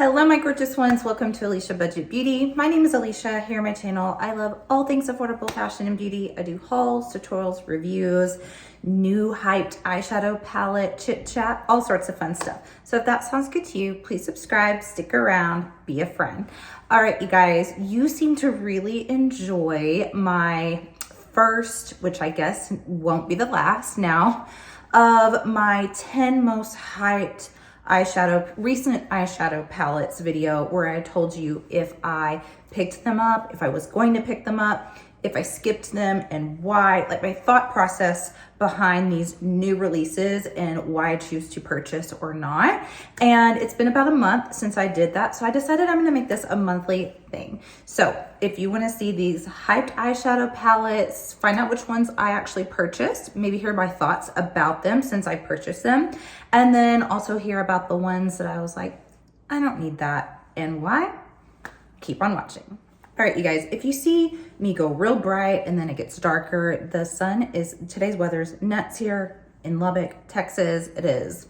Hello my gorgeous ones, welcome to Alicia Budget Beauty. My name is Alicia. Here on my channel I love all things affordable fashion and beauty. I do hauls, tutorials, reviews, new hyped eyeshadow palette, chit chat, all sorts of fun stuff. So if that sounds good to you, please subscribe, stick around, be a friend. All right, you guys, you seem to really enjoy my first, which I guess won't be the last now, of my 10 most hyped recent eyeshadow palettes video, where I told you if I picked them up, if I was going to pick them up, if I skipped them, and why, like my thought process behind these new releases and why I choose to purchase or not. And it's been about a month since I did that, so I decided I'm gonna make this a monthly thing. So if you wanna see these hyped eyeshadow palettes, find out which ones I actually purchased, maybe hear my thoughts about them since I purchased them, and then also hear about the ones that I was like, I don't need that, and why, keep on watching. All right, you guys, if you see me go real bright and then it gets darker, today's weather's nuts here in Lubbock, Texas. It is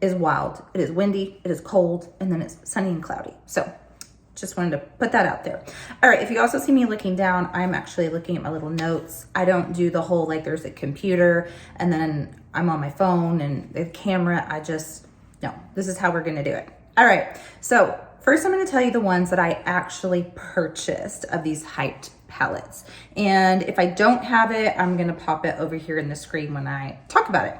wild. It is windy, it is cold, and then it's sunny and cloudy. So just wanted to put that out there. All right, if you also see me looking down, I'm actually looking at my little notes. I don't do the whole, like there's a computer and then I'm on my phone and the camera. No, this is how we're gonna do it. All right, so first, I'm going to tell you the ones that I actually purchased of these hyped palettes. And if I don't have it, I'm going to pop it over here in the screen when I talk about it.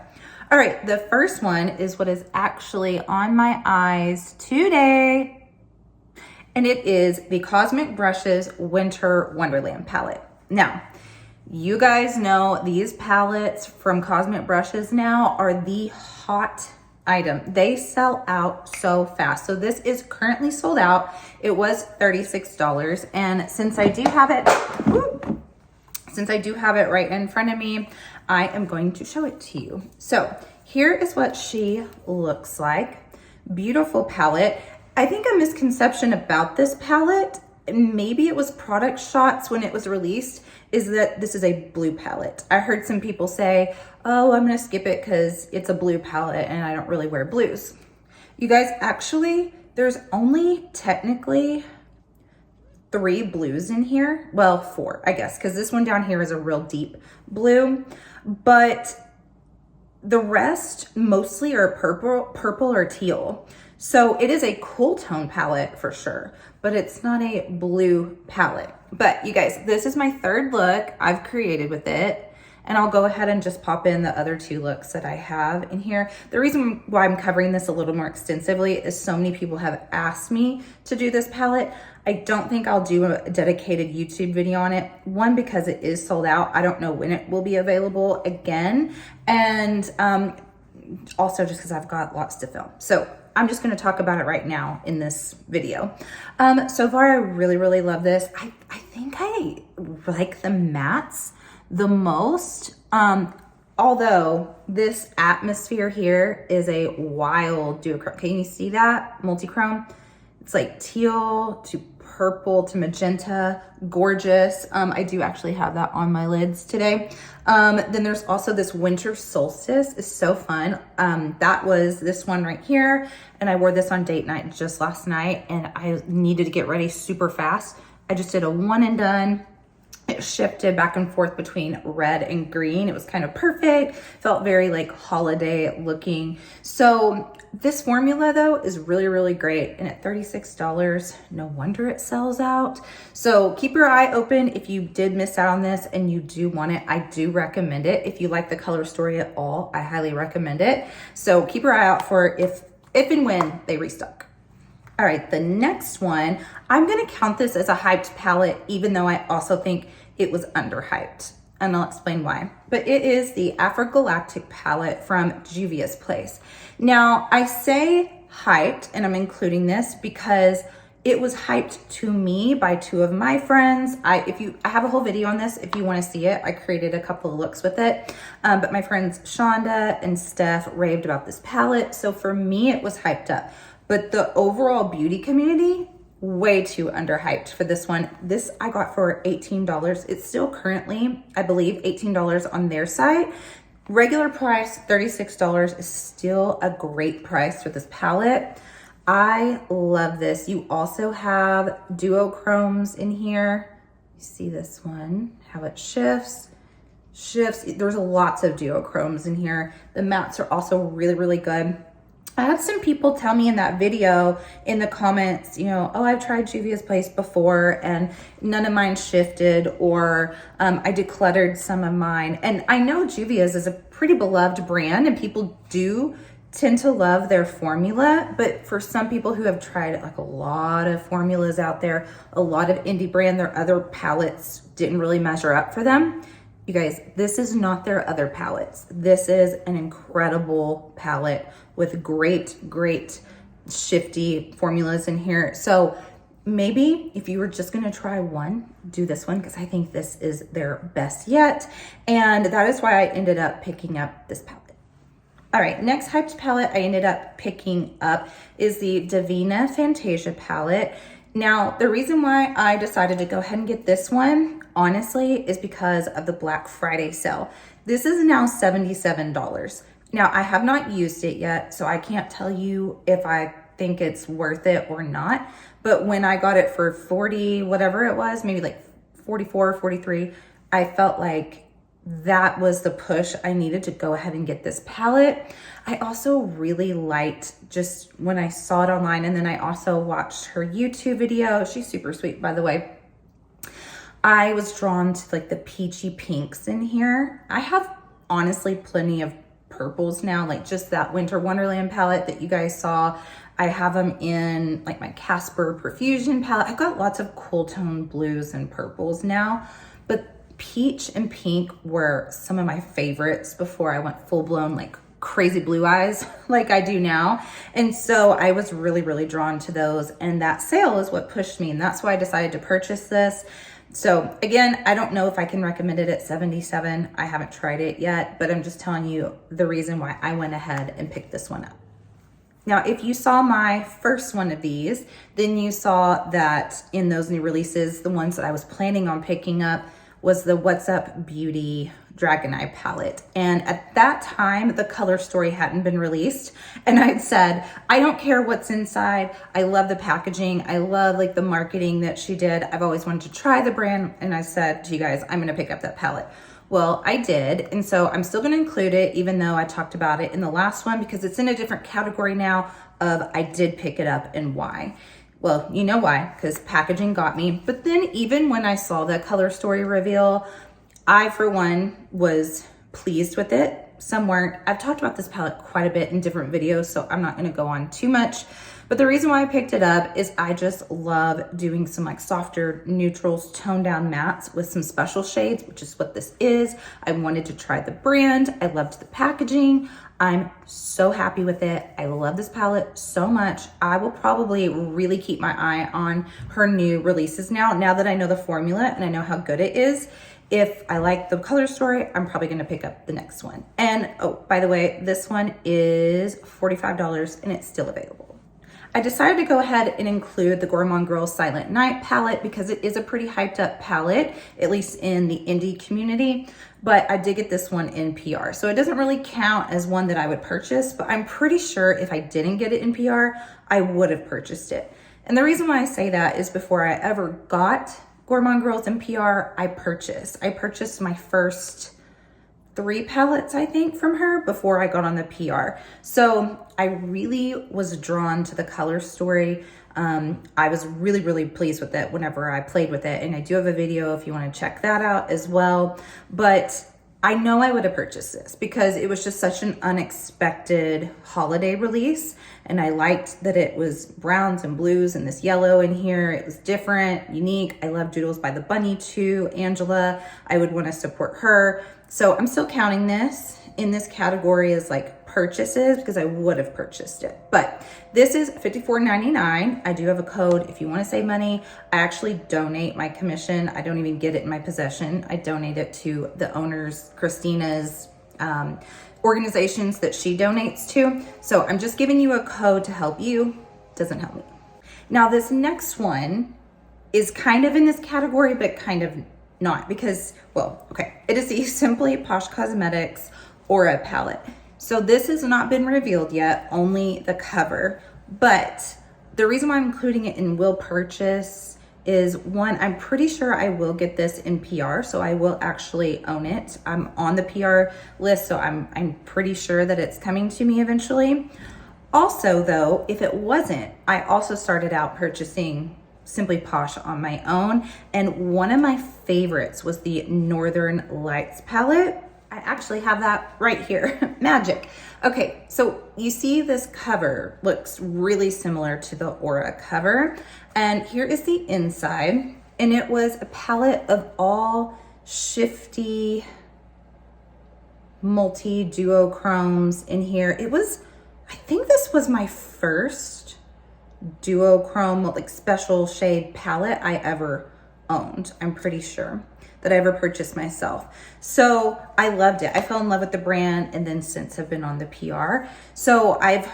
All right, the first one is what is actually on my eyes today. And it is the Cosmic Brushes Winter Wonderland palette. Now, you guys know these palettes from Cosmic Brushes now are the hot item. They sell out so fast. So this is currently sold out. It was $36. And since I do have it, right in front of me, I am going to show it to you. So here is what she looks like. Beautiful palette. I think a misconception about this palette, maybe it was product shots when it was released, is that this is a blue palette. I heard some people say, oh, I'm gonna skip it because it's a blue palette and I don't really wear blues. You guys, actually, there's only technically 3 blues in here. Well, 4, I guess, because this one down here is a real deep blue, but the rest mostly are purple or teal. So it is a cool tone palette for sure, but it's not a blue palette. But you guys, this is my 3rd look I've created with it. And I'll go ahead and just pop in the other 2 looks that I have in here. The reason why I'm covering this a little more extensively is so many people have asked me to do this palette. I don't think I'll do a dedicated YouTube video on it. One, because it is sold out. I don't know when it will be available again. And also just because I've got lots to film. So I'm just gonna talk about it right now in this video. So far, I really, really love this. I think I like the mattes the most. Although this atmosphere here is a wild duochrome. Can you see that? Multi-chrome. It's like teal to purple to magenta, gorgeous. I do actually have that on my lids today. Then there's also this Winter Solstice. It's so fun. That was this one right here. And I wore this on date night just last night and I needed to get ready super fast. I just did a one and done. It shifted back and forth between red and green. It was kind of perfect. Felt very like holiday looking. So this formula though is really, really great. And at $36, no wonder it sells out. So keep your eye open if you did miss out on this and you do want it. I do recommend it. If you like the color story at all, I highly recommend it. So keep your eye out for if and when they restock. All right, the next one, I'm gonna count this as a hyped palette, even though I also think it was underhyped, and I'll explain why. But it is the Afro-Galactic palette from Juvias Place. Now, I say hyped, and I'm including this because it was hyped to me by 2 of my friends. I have a whole video on this if you wanna see it. I created a couple of looks with it, but my friends Shonda and Steph raved about this palette, so for me, it was hyped up. But the overall beauty community, way too underhyped for this one. This I got for $18. It's still currently, I believe, $18 on their site. Regular price, $36 is still a great price for this palette. I love this. You also have duochromes in here. You see this one, how it shifts. There's lots of duochromes in here. The mattes are also really, really good. I had some people tell me in that video in the comments, you know, oh, I've tried Juvias Place before and none of mine shifted, or I decluttered some of mine. And I know Juvia's is a pretty beloved brand and people do tend to love their formula, but for some people who have tried like a lot of formulas out there, a lot of indie brand, their other palettes didn't really measure up for them. You guys, this is not their other palettes. This is an incredible palette with great shifty formulas in here. So maybe if you were just gonna try one, do this one, because I think this is their best yet. And that is why I ended up picking up this palette. All right, next hyped palette I ended up picking up is the Dina Fantasia palette. Now, the reason why I decided to go ahead and get this one, honestly, is because of the Black Friday sale. This is now $77. Now, I have not used it yet, so I can't tell you if I think it's worth it or not. But when I got it for 40, whatever it was, maybe like 44, 43, I felt like that was the push I needed to go ahead and get this palette. I also really liked just when I saw it online, and then I also watched her YouTube video. She's super sweet, by the way. I was drawn to like the peachy pinks in here. I have honestly plenty of purples now, like just that Winter Wonderland palette that you guys saw. I have them in like my Casper Profusion palette. I've got lots of cool tone blues and purples now, but peach and pink were some of my favorites before I went full blown like crazy blue eyes like I do now. And so I was really drawn to those, and that sale is what pushed me, and that's why I decided to purchase this. So again, I don't know if I can recommend it at $77. I haven't tried it yet, but I'm just telling you the reason why I went ahead and picked this one up. Now, if you saw my first one of these, then you saw that in those new releases, the ones that I was planning on picking up was the What's Up Beauty Dragon Eye palette. And at that time, the color story hadn't been released. And I'd said, I don't care what's inside. I love the packaging. I love like the marketing that she did. I've always wanted to try the brand. And I said to you guys, I'm gonna pick up that palette. Well, I did. And so I'm still gonna include it, even though I talked about it in the last one, because it's in a different category now of I did pick it up and why. Well, you know why, because packaging got me. But then even when I saw the color story reveal, I, for one, was pleased with it. Some weren't. I've talked about this palette quite a bit in different videos, so I'm not gonna go on too much. But the reason why I picked it up is I just love doing some like softer neutrals, toned down mattes with some special shades, which is what this is. I wanted to try the brand. I loved the packaging. I'm so happy with it. I love this palette so much. I will probably really keep my eye on her new releases now that I know the formula and I know how good it is. If I like the color story, I'm probably gonna pick up the next one. And oh, by the way, this one is $45 and it's still available. I decided to go ahead and include the Gourmand Girl Silent Night palette because it is a pretty hyped up palette, at least in the indie community, but I did get this one in PR. So it doesn't really count as one that I would purchase, but I'm pretty sure if I didn't get it in PR, I would have purchased it. And the reason why I say that is before I ever got Gourmand Girls in PR, I purchased my first 3 palettes, I think, from her before I got on the PR. So I really was drawn to the color story. I was really pleased with it whenever I played with it. And I do have a video if you want to check that out as well. But I know I would have purchased this because it was just such an unexpected holiday release. And I liked that it was browns and blues and this yellow in here. It was different, unique. I love Doodles by the Bunny too. Angela, I would want to support her. So I'm still counting this in this category as like purchases because I would have purchased it. But this is $54.99. I do have a code if you want to save money. I actually donate my commission. I don't even get it in my possession. I donate it to the owners, Christina's organizations that she donates to. So I'm just giving you a code to help you. Doesn't help me. Now this next one is kind of in this category, but kind of not because, well, okay. It is the Simply Posh Cosmetics Aura palette. So this has not been revealed yet, only the cover. But the reason why I'm including it in will purchase is, one, I'm pretty sure I will get this in PR, so I will actually own it. I'm on the PR list, so I'm pretty sure that it's coming to me eventually. Also though, if it wasn't, I also started out purchasing Simply Posh on my own, and one of my favorites was the Northern Lights palette. I actually have that right here, magic. Okay, so you see this cover looks really similar to the Aura cover, and here is the inside, and it was a palette of all shifty multi duochromes in here. It was, I think this was my first duochrome, like special shade palette I ever owned. I'm pretty sure that I ever purchased myself. So I loved it. I fell in love with the brand, and then since have been on the PR. So I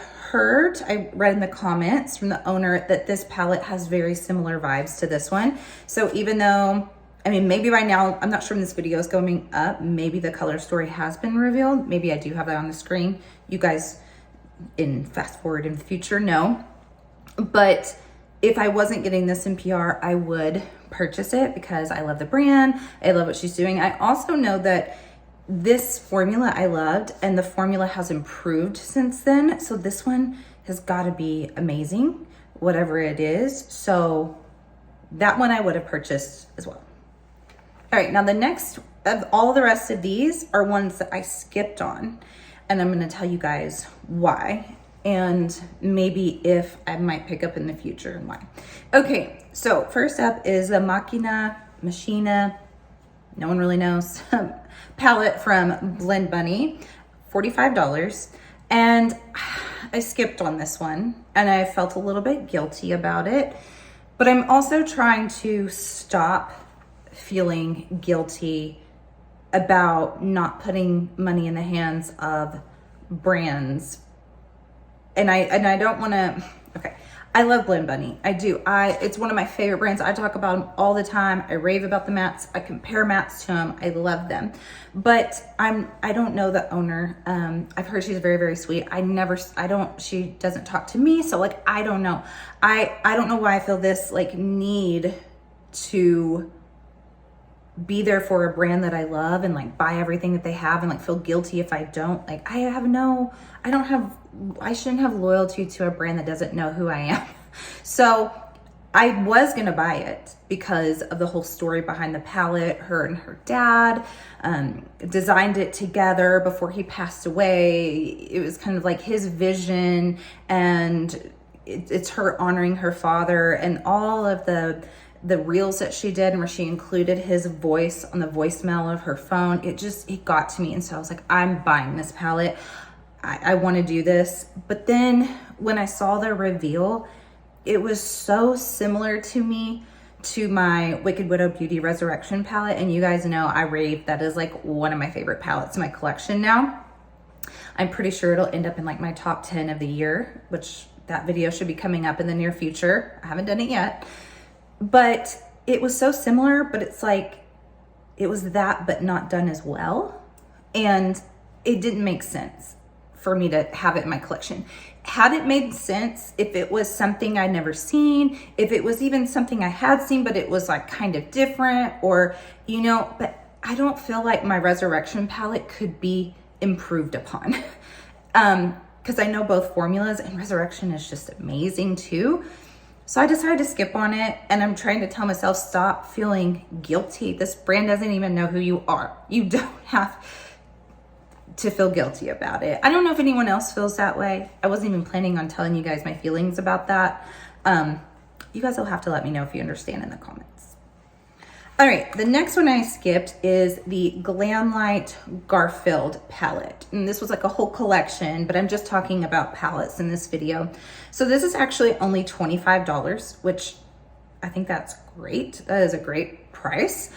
read in the comments from the owner that this palette has very similar vibes to this one. So even though, I mean, maybe by now, I'm not sure when this video is going up, maybe the color story has been revealed. Maybe I do have that on the screen. You guys in fast forward in the future know. But if I wasn't getting this in PR, I would purchase it because I love the brand. I love what she's doing. I also know that this formula I loved, and the formula has improved since then. So this one has got to be amazing, whatever it is. So that one I would have purchased as well. All right, now the next of all the rest of these are ones that I skipped on, and I'm going to tell you guys why, and maybe if I might pick up in the future and why. Okay, so first up is the Machina, no one really knows, palette from Blend Bunny, $45. And I skipped on this one, and I felt a little bit guilty about it, but I'm also trying to stop feeling guilty about not putting money in the hands of brands. And I don't want to, okay. I love Blend Bunny. I do. It's one of my favorite brands. I talk about them all the time. I rave about the mattes. I compare mattes to them. I love them. But I don't know the owner. I've heard she's very, very sweet. She doesn't talk to me. So like, I don't know. I don't know why I feel this like need to be there for a brand that I love and like buy everything that they have and like feel guilty if I don't. Like I shouldn't have loyalty to a brand that doesn't know who I am. So I was gonna buy it because of the whole story behind the palette. Her and her dad designed it together before he passed away. It was kind of like his vision, and it's her honoring her father, and all of the reels that she did, and where she included his voice on the voicemail of her phone. It got to me. And so I was like, I'm buying this palette. I want to do this. But then when I saw the reveal, it was so similar to me to my Wicked Widow Beauty Resurrection palette. And you guys know I rave. That is like one of my favorite palettes in my collection now. I'm pretty sure it'll end up in like my top 10 of the year, which that video should be coming up in the near future. I haven't done it yet. But it was so similar, but it's like, it was that, but not done as well. And it didn't make sense for me to have it in my collection. Had it made sense if it was something I'd never seen, if it was even something I had seen, but it was like kind of different, or, you know, but I don't feel like my Resurrection palette could be improved upon. Because I know both formulas, and Resurrection is just amazing too. So I decided to skip on it, and I'm trying to tell myself, stop feeling guilty. This brand doesn't even know who you are. You don't have to feel guilty about it. I don't know if anyone else feels that way. I wasn't even planning on telling you guys my feelings about that. You guys will have to let me know if you understand in the comments. All right, the next one I skipped is the Glamlight Garfield palette. And this was like a whole collection, but I'm just talking about palettes in this video. So this is actually only $25, which I think that's great. That is a great price.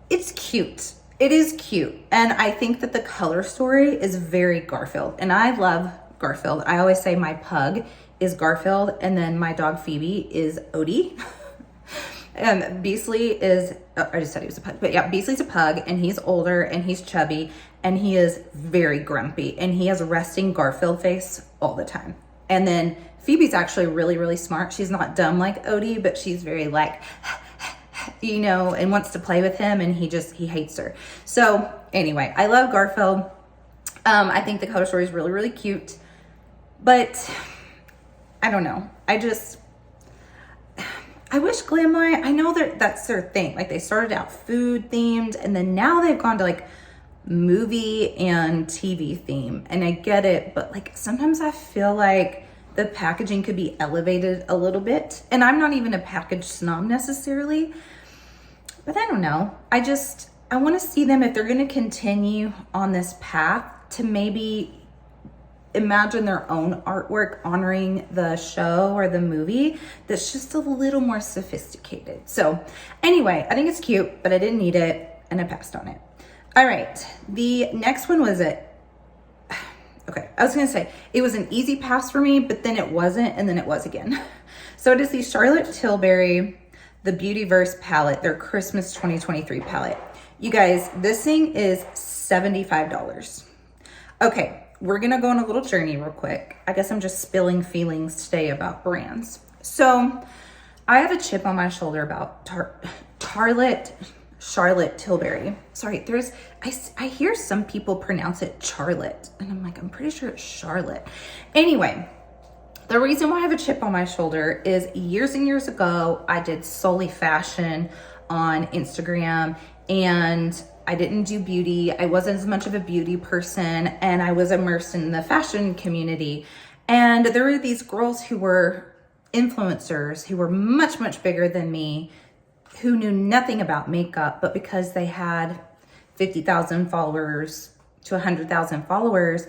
It's cute. It is cute. And I think that the color story is very Garfield. And I love Garfield. I always say my pug is Garfield, and then my dog Phoebe is Odie. And Beasley is, I just said he was a pug, but yeah, Beasley's a pug, and he's older, and he's chubby, and he is very grumpy, and he has a resting Garfield face all the time. And then Phoebe's actually really, really smart. She's not dumb like Odie, but she's very like, you know, and wants to play with him, and he hates her. So anyway, I love Garfield. I think the color story is really, really cute, but I don't know. I wish Glamlight, I know that's their thing. Like, they started out food themed, and then now they've gone to like movie and TV theme. And I get it, but like sometimes I feel like the packaging could be elevated a little bit. And I'm not even a package snob necessarily, but I don't know. I want to see them, if they're going to continue on this path, to maybe imagine their own artwork honoring the show or the movie that's just a little more sophisticated. So anyway, I think it's cute, but I didn't need it and I passed on it. All right, the next one was okay, I was gonna say it was an easy pass for me, but then it wasn't, and then it was again. So it is the Charlotte Tilbury, the Beautyverse palette, their Christmas 2023 palette. You guys, this thing is $75. Okay, we're gonna go on a little journey real quick. I guess I'm just spilling feelings today about brands. So I have a chip on my shoulder about Charlotte Tilbury. Sorry, I hear some people pronounce it Charlotte, and I'm like, I'm pretty sure it's Charlotte. Anyway, the reason why I have a chip on my shoulder is years and years ago, I did solely fashion on Instagram, and I didn't do beauty. I wasn't as much of a beauty person, and I was immersed in the fashion community. And there were these girls who were influencers who were much, much bigger than me, who knew nothing about makeup, but because they had 50,000 followers to 100,000 followers,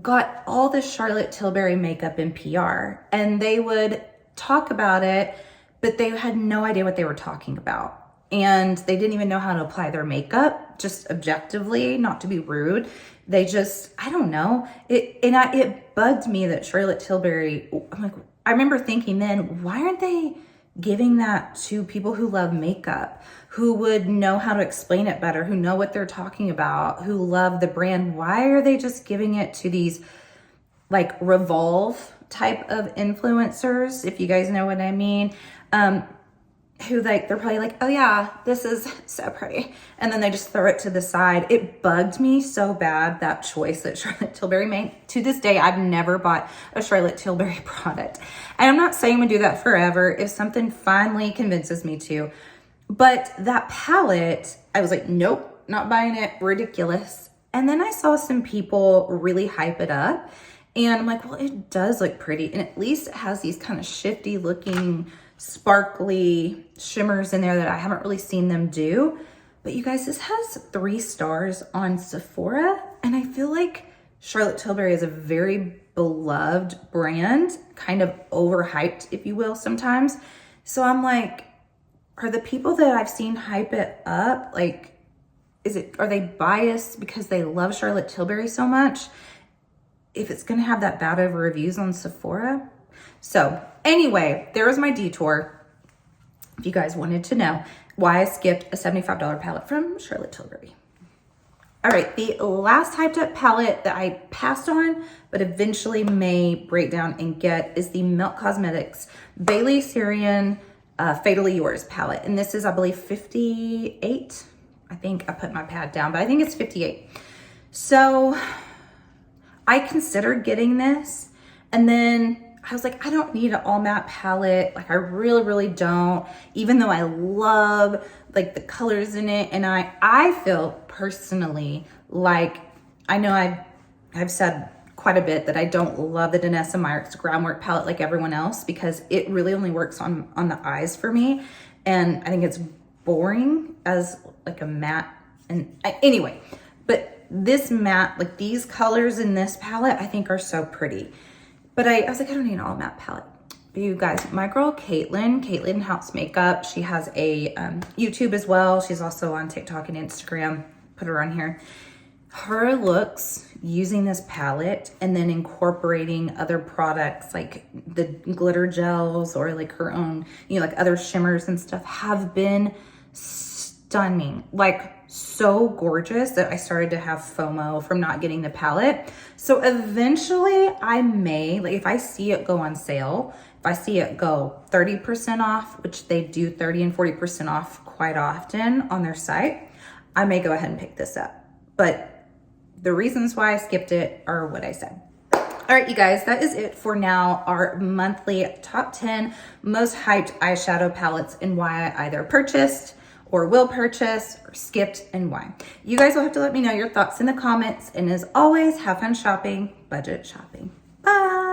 got all the Charlotte Tilbury makeup and PR. And they would talk about it, but they had no idea what they were talking about. And they didn't even know how to apply their makeup, just objectively, not to be rude. They just, I don't know. It bugged me that Charlotte Tilbury, I'm like, I remember thinking then, why aren't they giving that to people who love makeup, who would know how to explain it better, who know what they're talking about, who love the brand? Why are they just giving it to these like Revolve type of influencers, if you guys know what I mean? Who like, they're probably like, oh yeah, this is so pretty. And then they just throw it to the side. It bugged me so bad, that choice that Charlotte Tilbury made. To this day, I've never bought a Charlotte Tilbury product. And I'm not saying I'm gonna do that forever if something finally convinces me to. But that palette, I was like, nope, not buying it, ridiculous. And then I saw some people really hype it up. And I'm like, well, it does look pretty. And at least it has these kind of shifty looking, sparkly shimmers in there that I haven't really seen them do. But you guys, this has 3 stars on Sephora, and I feel like Charlotte Tilbury is a very beloved brand, kind of overhyped, if you will, sometimes. So I'm like, are the people that I've seen hype it up, like, are they biased because they love Charlotte Tilbury so much, if it's gonna have that bad over reviews on Sephora? So anyway, there was my detour. If you guys wanted to know why I skipped a $75 palette from Charlotte Tilbury. All right, the last hyped up palette that I passed on, but eventually may break down and get, is the Milk Cosmetics Bailey Syrian Fatally Yours palette. And this is, I believe, 58. I think I put my pad down, but I think it's 58. So I considered getting this, and then I was like, I don't need an all matte palette. Like, I really, really don't, even though I love like the colors in it. And I feel personally like, I know I've said quite a bit that I don't love the Danessa Myricks Groundwork palette like everyone else, because it really only works on the eyes for me. And I think it's boring as like a matte. And anyway, but this matte, like these colors in this palette, I think are so pretty. But I was like, I don't need an all matte palette. But you guys, my girl Caitlyn House Makeup, she has a YouTube as well. She's also on TikTok and Instagram. Put her on here. Her looks using this palette and then incorporating other products like the glitter gels or like her own, you know, like other shimmers and stuff, have been stunning, like so gorgeous that I started to have FOMO from not getting the palette. So eventually I may, like if I see it go on sale, if I see it go 30% off, which they do 30 and 40% off quite often on their site, I may go ahead and pick this up. But the reasons why I skipped it are what I said. All right, you guys, that is it for now. Our monthly top 10 most hyped eyeshadow palettes and why I either purchased or will purchase or skipped and why. You guys will have to let me know your thoughts in the comments. And as always, have fun shopping, budget shopping. Bye.